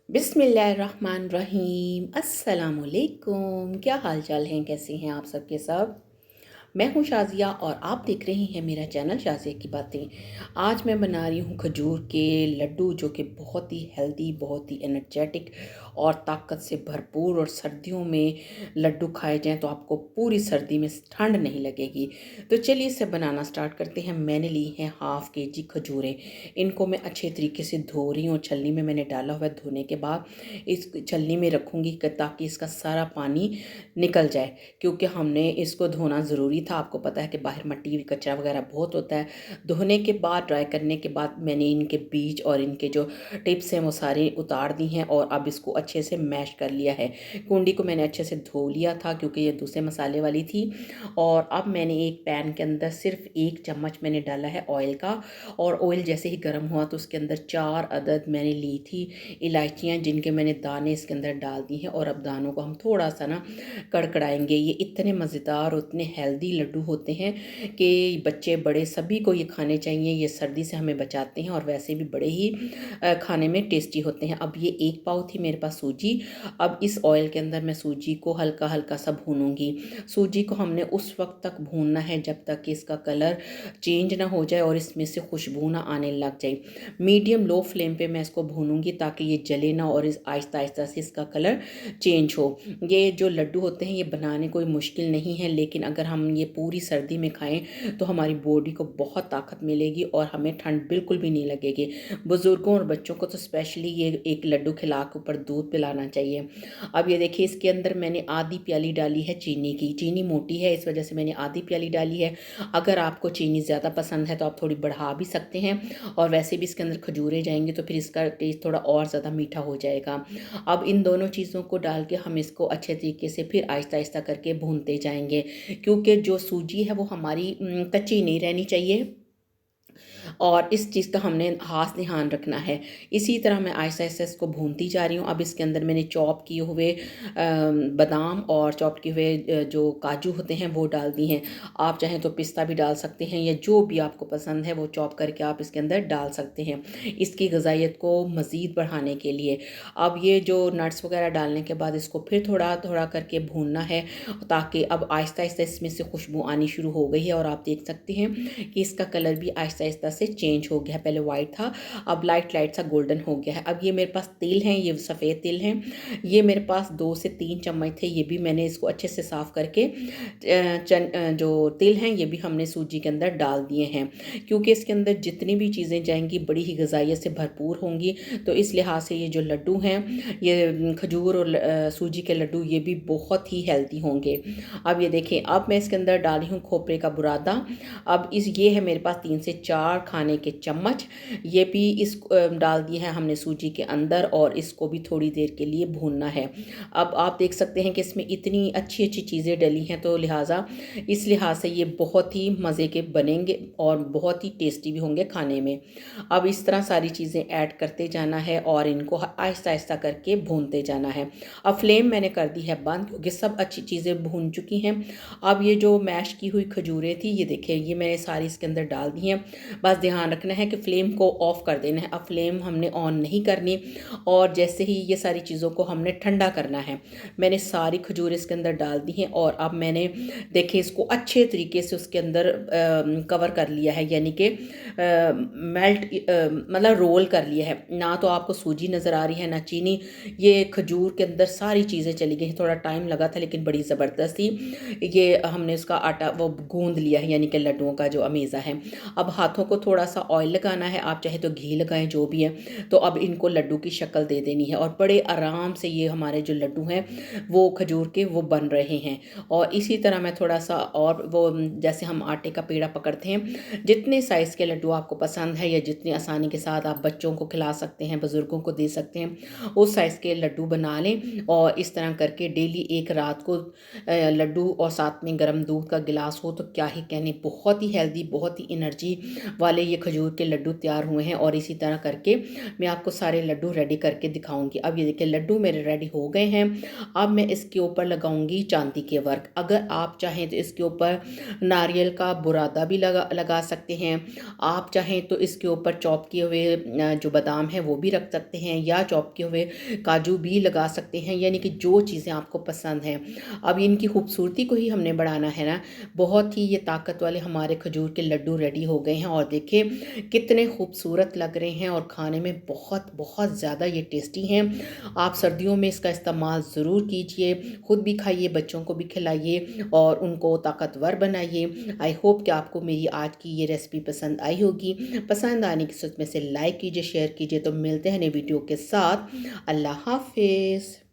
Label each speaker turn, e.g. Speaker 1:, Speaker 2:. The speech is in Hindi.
Speaker 1: बिस्मिल्लाहिर्रहमानिर्रहीम अस्सलाम वालेकुम। क्या हाल चाल हैं, कैसे हैं आप सबके सब। मैं हूं शाज़िया और आप देख रही हैं मेरा चैनल शाज़िया की बातें। आज मैं बना रही हूं खजूर के लड्डू, जो कि बहुत ही हेल्दी, बहुत ही एनर्जेटिक और ताकत से भरपूर। और सर्दियों में लड्डू खाए जाएं तो आपको पूरी सर्दी में ठंड नहीं लगेगी। तो चलिए इसे बनाना स्टार्ट करते हैं। मैंने ली हैं हाफ़ के जी खजूरें। इनको मैं अच्छे तरीके से धो रही हूँ। छलनी में मैंने डाला हुआ है। धोने के बाद इस छलनी में रखूँगी ताकि इसका सारा पानी निकल जाए, क्योंकि हमने इसको धोना ज़रूरी था। आपको पता है कि बाहर मट्टी कचरा वगैरह बहुत होता है। धोने के बाद, ड्राई करने के बाद मैंने इनके बीज और इनके जो टिप्स हैं वो सारे उतार दी हैं और अब इसको अच्छे से मैश कर लिया है। कुंडी को मैंने अच्छे से धो लिया था क्योंकि ये दूसरे मसाले वाली थी। और अब मैंने एक पैन के अंदर सिर्फ 1 चम्मच मैंने डाला है ऑयल का। और ऑयल जैसे ही गर्म हुआ तो उसके अंदर 4 अदद मैंने ली थी इलायचियाँ, जिनके मैंने दाने इसके अंदर डाल दी हैं। और अब दानों को हम थोड़ा सा ना कड़कड़ाएंगे। ये इतने मज़ेदार और इतने हेल्दी लड्डू होते हैं कि बच्चे बड़े सभी को ये खाने चाहिए। ये सर्दी से हमें बचाते हैं और वैसे भी बड़े ही खाने में टेस्टी होते हैं। अब ये 1 पाव थी मेरे पास सूजी। अब इस ऑयल के अंदर मैं सूजी को हल्का हल्का सा भूनूंगी। सूजी को हमने उस वक्त तक भूनना है जब तक कि इसका कलर चेंज ना हो जाए और इसमें से खुशबू ना आने लग जाए। मीडियम लो फ्लेम पे मैं इसको भूनूंगी ताकि ये जले ना और इस आहिस्ता आहिस्ता से इसका कलर चेंज हो। ये जो लड्डू होते हैं ये बनाने कोई मुश्किल नहीं है, लेकिन अगर हम ये पूरी सर्दी में खाएं तो हमारी बॉडी को बहुत ताकत मिलेगी और हमें ठंड बिल्कुल भी नहीं लगेगी। बुज़ुर्गों और बच्चों को तो स्पेशली ये एक लड्डू खिला के ऊपर दूध पिलाना चाहिए। अब ये देखिए, इसके अंदर मैंने आधी प्याली डाली है चीनी की। चीनी मोटी है, इस वजह से मैंने आधी प्याली डाली है। अगर आपको चीनी ज़्यादा पसंद है तो आप थोड़ी बढ़ा भी सकते हैं। और वैसे भी इसके अंदर खजूरें जाएंगे तो फिर इसका टेस्ट थोड़ा और ज़्यादा मीठा हो जाएगा। अब इन दोनों चीज़ों को डाल के हम इसको अच्छे तरीके से फिर आहिस्ता आहिस्ता करके भूनते जाएंगे, क्योंकि जो सूजी है वो हमारी कच्ची नहीं रहनी चाहिए। और इस चीज़ का हमने खास ध्यान रखना है। इसी तरह मैं आहिस्ता आहिस्ता इसको भूनती जा रही हूँ। अब इसके अंदर मैंने चॉप किए हुए बादाम और चॉप किए हुए जो काजू होते हैं वो डाल दी हैं। आप चाहें तो पिस्ता भी डाल सकते हैं या जो भी आपको पसंद है वो चॉप करके आप इसके अंदर डाल सकते हैं, इसकी गज़ाइयत को मज़ीद बढ़ाने के लिए। अब ये जो नट्स वगैरह डालने के बाद इसको फिर थोड़ा थोड़ा करके भूनना है, ताकि अब आहिस्ता आहिस्ता इसमें से खुशबू आनी शुरू हो गई है। और आप देख सकते हैं कि इसका कलर भी आहिस्ता आहिस्ता से चेंज हो गया है। पहले वाइट था, अब लाइट लाइट सा गोल्डन हो गया है। अब ये मेरे पास तिल हैं, ये सफ़ेद तिल हैं। ये मेरे पास 2 से 3 चम्मच थे। ये भी मैंने इसको अच्छे से साफ़ करके जो तिल हैं ये भी हमने सूजी के अंदर डाल दिए हैं, क्योंकि इसके अंदर जितनी भी चीज़ें जाएंगी बड़ी ही गज़ाइयत से भरपूर होंगी। तो इस लिहाज से ये जो लड्डू हैं, ये खजूर और सूजी के लड्डू, ये भी बहुत ही हेल्दी होंगे। अब ये देखें, अब मैं इसके अंदर डाली हूँ खोपरे का बुरादा। अब ये है मेरे पास 3 से 4 खाने के चम्मच। ये भी इस डाल दिए हैं हमने सूजी के अंदर और इसको भी थोड़ी देर के लिए भूनना है। अब आप देख सकते हैं कि इसमें इतनी अच्छी अच्छी चीज़ें डली हैं, तो लिहाजा इस लिहाज से ये बहुत ही मज़े के बनेंगे और बहुत ही टेस्टी भी होंगे खाने में। अब इस तरह सारी चीज़ें ऐड करते जाना है और इनको आहिस्ता आहिस्ता करके भूनते जाना है। अब फ्लेम मैंने कर दी है बंद, क्योंकि सब अच्छी चीज़ें भून चुकी हैं। अब ये जो मैश की हुई खजूरें थी, ये देखिए, ये मैंने सारी इसके अंदर डाल दी हैं। बस ध्यान रखना है कि फ्लेम को ऑफ कर देना है। अब फ्लेम हमने ऑन नहीं करनी। और जैसे ही ये सारी चीज़ों को हमने ठंडा करना है, मैंने सारी खजूर इसके अंदर डाल दी हैं। और अब मैंने देखिए इसको अच्छे तरीके से उसके अंदर कवर कर लिया है, यानी कि मेल्ट मतलब रोल कर लिया है। ना तो आपको सूजी नज़र आ रही है ना चीनी। ये खजूर के अंदर सारी चीज़ें चली गई। थोड़ा टाइम लगा था लेकिन बड़ी ज़बरदस्ती ये हमने उसका आटा वो गूंद लिया है, यानी कि लड्डुओं का जो अमेज़ा है। अब हाथों को थोड़ा सा ऑयल लगाना है, आप चाहे तो घी लगाएं, जो भी है। तो अब इनको लड्डू की शक्ल दे देनी है और बड़े आराम से ये हमारे जो लड्डू हैं वो खजूर के वो बन रहे हैं। और इसी तरह मैं थोड़ा सा और वो जैसे हम आटे का पेड़ा पकड़ते हैं, जितने साइज़ के लड्डू आपको पसंद है या जितनी आसानी के साथ आप बच्चों को खिला सकते हैं, बुज़ुर्गों को दे सकते हैं, उस साइज़ के लड्डू बना लें। और इस तरह करके डेली एक रात को लड्डू और साथ में गर्म दूध का गिलास हो तो क्या ही कहने, बहुत ही हेल्दी, बहुत ही एनर्जी वाले ये खजूर के लड्डू तैयार हुए हैं और इसी तरह करके मैं आपको सारे लड्डू रेडी करके दिखाऊंगी। अब ये देखिए लड्डू मेरे रेडी हो गए हैं। अब मैं इसके ऊपर लगाऊंगी चांदी के वर्क। अगर आप चाहें तो इसके ऊपर नारियल का बुरादा भी लगा सकते हैं। आप चाहें तो इसके ऊपर चॉप किए हुए जो बादाम है वो भी रख सकते हैं, या चॉप किए हुए काजू भी लगा सकते हैं, यानी कि जो चीज़ें आपको पसंद हैं। अब इनकी खूबसूरती को ही हमने बढ़ाना है ना। बहुत ही ये ताकत वाले हमारे खजूर के लड्डू रेडी हो गए हैं और देखिए कितने खूबसूरत लग रहे हैं और खाने में बहुत बहुत ज़्यादा ये टेस्टी हैं। आप सर्दियों में इसका इस्तेमाल ज़रूर कीजिए, ख़ुद भी खाइए, बच्चों को भी खिलाइए और उनको ताकतवर बनाइए। आई होप कि आपको मेरी आज की ये रेसिपी पसंद आई होगी। पसंद आने की सूरत में से लाइक कीजिए, शेयर कीजिए। तो मिलते हैं नई वीडियो के साथ। अल्लाह हाफिज़।